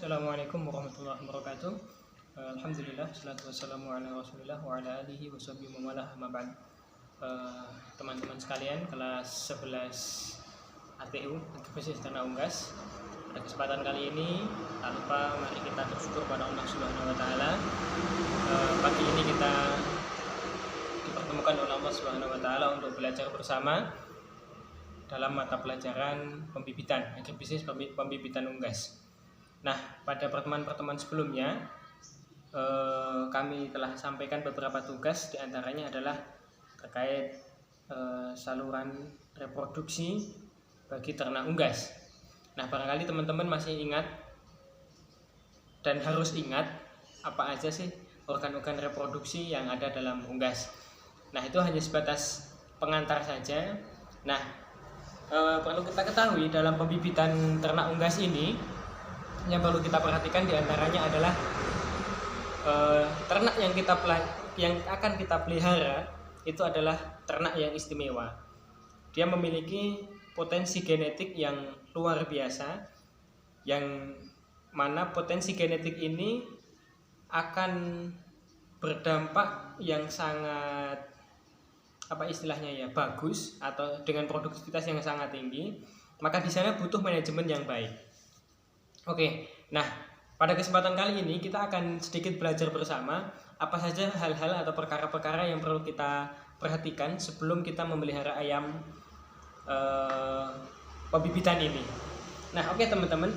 Assalamualaikum warahmatullahi wabarakatuh. Alhamdulillah, salatu wassalamu ala rasulillah wa ala alihi wa sahbihi wa malah amma ba'd. Teman-teman sekalian, kelas 11 ATU Aktivitas Tanah Unggas. Pada kesempatan kali ini, tak lupa mari kita bersyukur pada Allah Subhanahu wa taala. Pagi ini kita dipertemukan oleh Allah Subhanahu wa taala untuk belajar bersama dalam mata pelajaran pembibitan, agribisnis pembibitan unggas. Nah, pada pertemuan-pertemuan sebelumnya kami telah sampaikan beberapa tugas, diantaranya adalah terkait saluran reproduksi bagi ternak unggas. Nah, barangkali teman-teman masih ingat dan harus ingat apa aja sih organ-organ reproduksi yang ada dalam unggas. Nah, itu hanya sebatas pengantar saja. Nah, perlu kita ketahui dalam pembibitan ternak unggas ini, yang perlu kita perhatikan diantaranya adalah ternak yang akan kita pelihara itu adalah ternak yang istimewa. Dia memiliki potensi genetik yang luar biasa, yang mana potensi genetik ini akan berdampak yang sangat bagus atau dengan produktivitas yang sangat tinggi. Maka di sana butuh manajemen yang baik. Oke, nah pada kesempatan kali ini kita akan sedikit belajar bersama apa saja hal-hal atau perkara-perkara yang perlu kita perhatikan sebelum kita memelihara ayam pembibitan ini. Nah, oke teman-teman,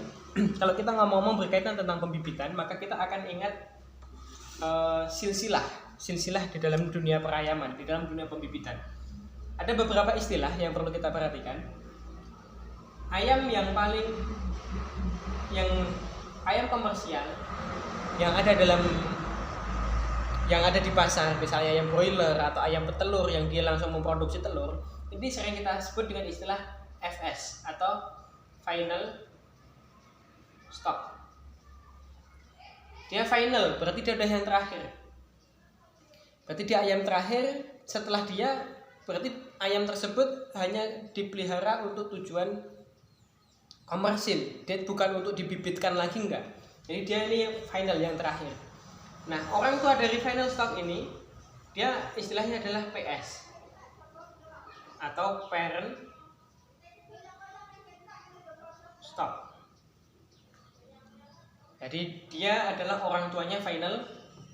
kalau kita ngomong-ngomong berkaitan tentang pembibitan, maka kita akan ingat silsilah di dalam dunia perayaman, di dalam dunia pembibitan. Ada beberapa istilah yang perlu kita perhatikan. Ayam komersial yang ada di pasar, misalnya ayam broiler atau ayam petelur yang dia langsung memproduksi telur, ini sering kita sebut dengan istilah FS atau final stock. Dia final, berarti dia udah yang terakhir. Berarti dia ayam terakhir. Setelah dia, berarti ayam tersebut hanya dipelihara untuk tujuan komersil, dia bukan untuk dibibitkan lagi, enggak. Jadi dia ini yang final, yang terakhir. Nah, orang tua dari final stock ini, dia istilahnya adalah PS atau parent stock. Jadi dia adalah orang tuanya final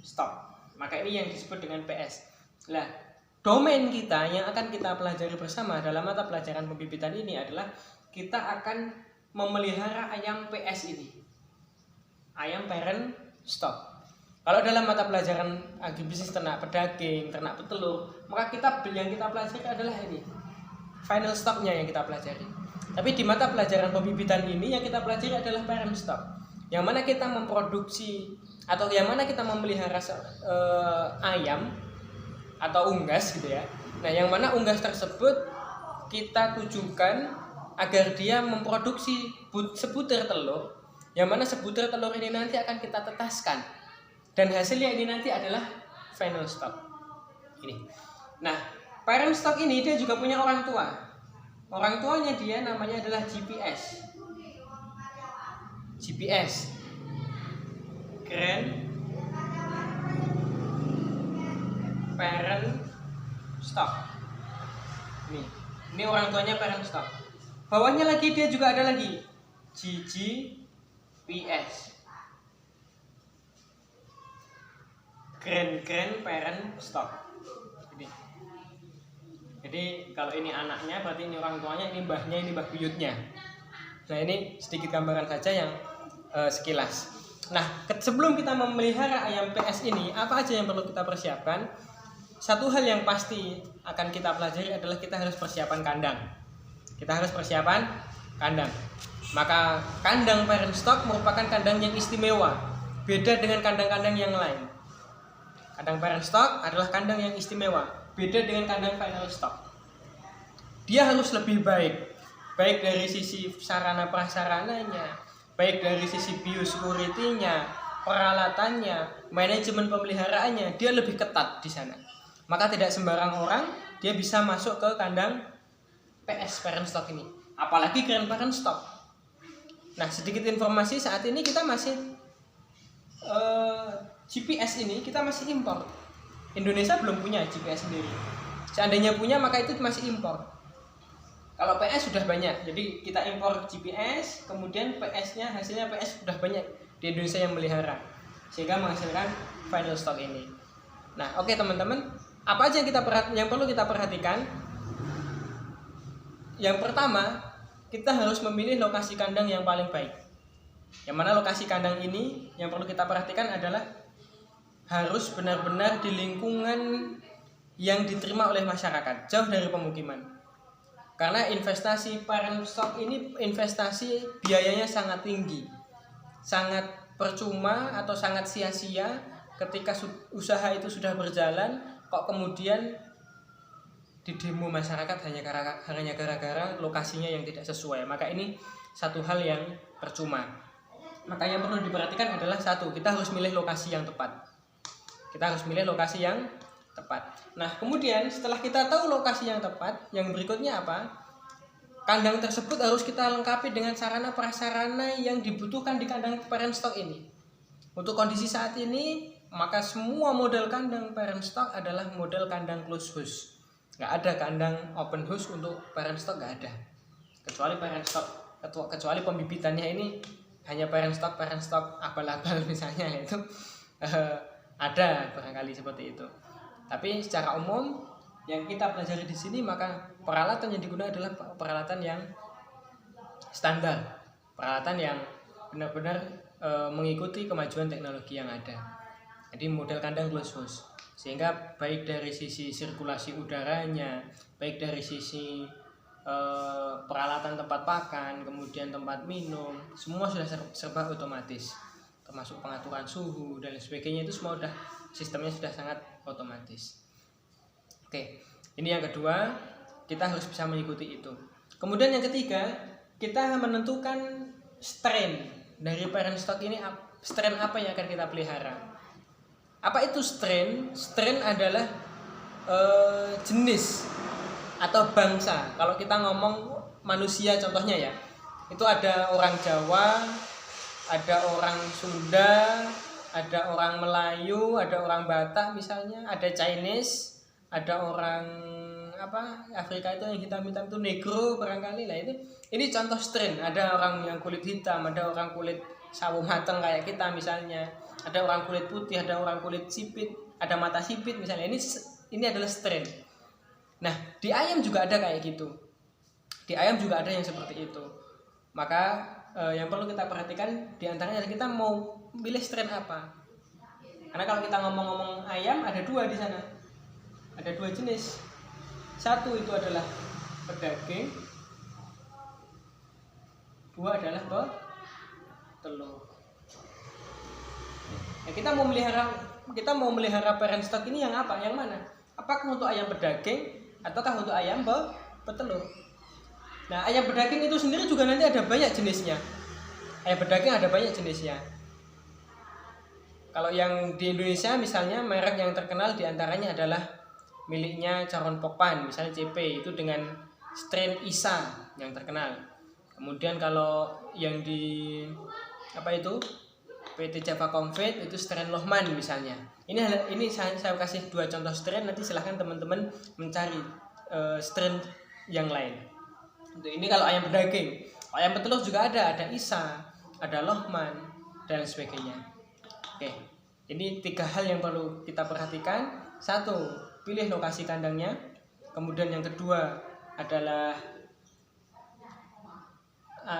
stock. Maka ini yang disebut dengan PS. Nah, domain kita yang akan kita pelajari bersama dalam mata pelajaran pembibitan ini adalah kita akan memelihara ayam PS ini, ayam parent stock. Kalau dalam mata pelajaran agribisnis ternak pedaging, ternak petelur, maka yang kita pelajari adalah ini, final stocknya yang kita pelajari. Tapi di mata pelajaran pembibitan ini yang kita pelajari adalah parent stock, yang mana kita memproduksi atau yang mana kita memelihara ayam atau unggas gitu ya. Nah, yang mana unggas tersebut kita tujukan agar dia memproduksi sebutir telur, yang mana sebutir telur ini nanti akan kita tetaskan, dan hasilnya ini nanti adalah final stock ini. Nah, parent stock ini dia juga punya orang tua. Orang tuanya dia namanya adalah GPS, Grand Parent Stock. Ini orang tuanya parent stock. Bawahnya lagi dia juga ada lagi GGPS, Grand Parent Stock. Jadi kalau ini anaknya berarti ini orang tuanya, ini mbahnya, ini mbah buyutnya. Nah, ini sedikit gambaran saja yang sekilas. Nah, sebelum kita memelihara ayam PS ini, apa aja yang perlu kita persiapkan? Satu hal yang pasti akan kita pelajari adalah kita harus persiapan kandang. Maka kandang parent stock merupakan kandang yang istimewa, beda dengan kandang-kandang yang lain. Kandang parent stock adalah kandang yang istimewa, beda dengan kandang final stock. Dia harus lebih baik dari sisi sarana prasarananya, baik dari sisi biosecurity-nya, peralatannya, manajemen pemeliharaannya, dia lebih ketat di sana. Maka tidak sembarang orang dia bisa masuk ke kandang PS parent stock ini, apalagi grand parent stock. Nah, sedikit informasi, saat ini kita masih GPS ini kita masih impor. Indonesia belum punya GPS sendiri. Seandainya punya maka itu masih impor. Kalau PS sudah banyak, jadi kita impor GPS, kemudian PS-nya hasilnya PS sudah banyak di Indonesia yang melihara, sehingga menghasilkan final stock ini. Nah, oke teman-teman, apa aja yang perlu kita perhatikan? Yang pertama, kita harus memilih lokasi kandang yang paling baik. Yang mana lokasi kandang ini yang perlu kita perhatikan adalah harus benar-benar di lingkungan yang diterima oleh masyarakat, jauh dari pemukiman. Karena investasi parent stock ini investasi biayanya sangat tinggi, sangat percuma atau sangat sia-sia ketika usaha itu sudah berjalan, kok kemudian didemo masyarakat hanya gara-gara lokasinya yang tidak sesuai. Maka ini satu hal yang percuma. Maka yang perlu diperhatikan adalah satu, kita harus milih lokasi yang tepat. Kita harus milih lokasi yang tepat. Nah, kemudian setelah kita tahu lokasi yang tepat, yang berikutnya apa? Kandang tersebut harus kita lengkapi dengan sarana prasarana yang dibutuhkan di kandang parent stock ini. Untuk kondisi saat ini, maka semua model kandang parent stock adalah model kandang closed house. Nggak ada kandang open house untuk parent stock, nggak ada. Kecuali parent stock, kecuali pembibitannya ini hanya parent stock abal-abal misalnya, itu ada barangkali seperti itu. Tapi secara umum yang kita pelajari di sini, maka peralatan yang digunakan adalah peralatan yang standar, peralatan yang benar-benar mengikuti kemajuan teknologi yang ada. Jadi model kandang closed house, sehingga baik dari sisi sirkulasi udaranya, baik dari sisi peralatan tempat pakan, kemudian tempat minum, semua sudah serba otomatis, termasuk pengaturan suhu dan sebagainya, itu semua sistemnya sudah sangat otomatis. Oke, ini yang kedua, kita harus bisa mengikuti itu. Kemudian yang ketiga, kita menentukan strain dari parent stock ini, strain apa yang akan kita pelihara. Apa itu strain? Strain adalah jenis atau bangsa. Kalau kita ngomong manusia contohnya ya, itu ada orang Jawa, ada orang Sunda, ada orang Melayu, ada orang Batak misalnya, ada Chinese, ada orang Afrika itu yang hitam-hitam itu negro barangkali lah. Ini contoh strain. Ada orang yang kulit hitam, ada orang kulit sawo mateng kayak kita misalnya, ada orang kulit putih, ada orang kulit sipit, ada mata sipit misalnya. Ini adalah strain. Nah, di ayam juga ada kayak gitu. Di ayam juga ada yang seperti itu. Maka yang perlu kita perhatikan diantaranya adalah kita mau pilih strain apa. Karena kalau kita ngomong-ngomong ayam, ada dua di sana. Ada dua jenis. Satu itu adalah pedaging, dua adalah petelur. Nah, kita mau melihara parent stock ini yang apa? Yang mana? Apakah untuk ayam pedaging ataukah untuk ayam petelur? Nah, ayam pedaging itu sendiri juga nanti ada banyak jenisnya. Ayam pedaging ada banyak jenisnya. Kalau yang di Indonesia misalnya merek yang terkenal diantaranya adalah miliknya Caron Pokpan, misalnya CP, itu dengan strain ISA yang terkenal. Kemudian kalau yang di PT Java Comfort itu strain Lohman misalnya. Ini saya kasih dua contoh strain, nanti silahkan teman-teman mencari strain yang lain. Ini kalau ayam pedaging. Ayam petelur juga ada ISA, ada Lohman dan sebagainya. Oke, ini tiga hal yang perlu kita perhatikan. Satu, pilih lokasi kandangnya. Kemudian yang kedua adalah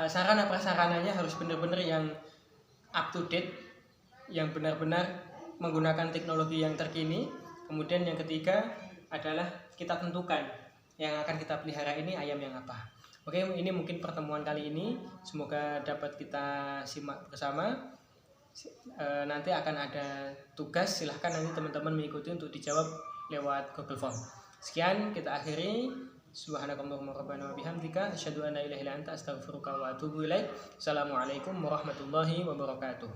sarana prasarananya harus benar-benar yang up to date, yang benar-benar menggunakan teknologi yang terkini. Kemudian yang ketiga adalah kita tentukan yang akan kita pelihara ini ayam yang apa. Oke, ini mungkin pertemuan kali ini, semoga dapat kita simak bersama. Nanti akan ada tugas, silahkan nanti teman-teman mengikuti untuk dijawab lewat Google Form. Sekian kita akhiri. Subhanakallahumma rabbana wa bihamdika asyhadu an la ilaha illa anta astaghfiruka wa atubu ilaik. Assalamualaikum warahmatullahi wabarakatuh.